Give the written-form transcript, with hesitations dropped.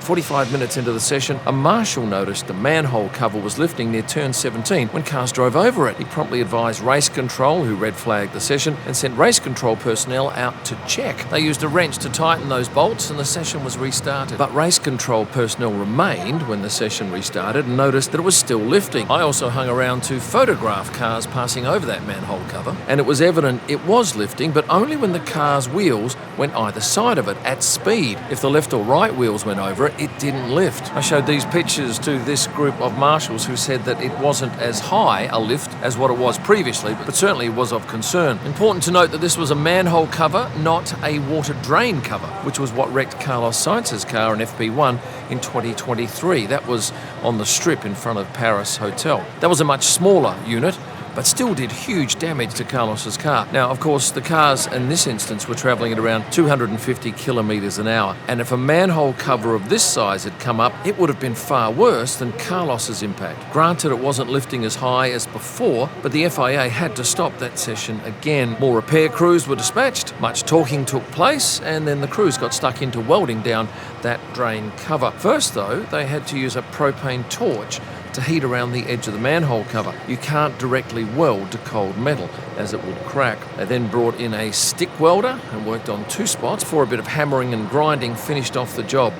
45 minutes into the session, a marshal noticed the manhole cover was lifting near turn 17 when cars drove over it. He promptly advised race control, who red flagged the session, and sent race control personnel out to check. They used a wrench to tighten those bolts and the session was restarted. But race control personnel remained when the session restarted and noticed that it was still lifting. I also hung around to photograph cars passing over that manhole cover, and it was evident it was lifting, but only when the car's wheels went either side of it at speed. If the left or right wheels went over it, it didn't lift. I showed these pictures to this group of marshals who said that it wasn't as high a lift as what it was previously, but certainly was of concern. Important to note that this was a manhole cover, not a water drain cover, which was what wrecked Carlos Sainz's car in FP1 in 2023. That was on the strip in front of Paris Hotel. That was a much smaller unit, but still did huge damage to Carlos's car. Now, of course, the cars in this instance were travelling at around 250 kilometres an hour, and if a manhole cover of this size had come up, it would have been far worse than Carlos's impact. Granted, it wasn't lifting as high as before, but the FIA had to stop that session again. More repair crews were dispatched, much talking took place, and then the crews got stuck into welding down that drain cover. First, though, they had to use a propane torch to heat around the edge of the manhole cover. You can't directly weld to cold metal, as it would crack. They then brought in a stick welder and worked on 2 spots before a bit of hammering and grinding finished off the job.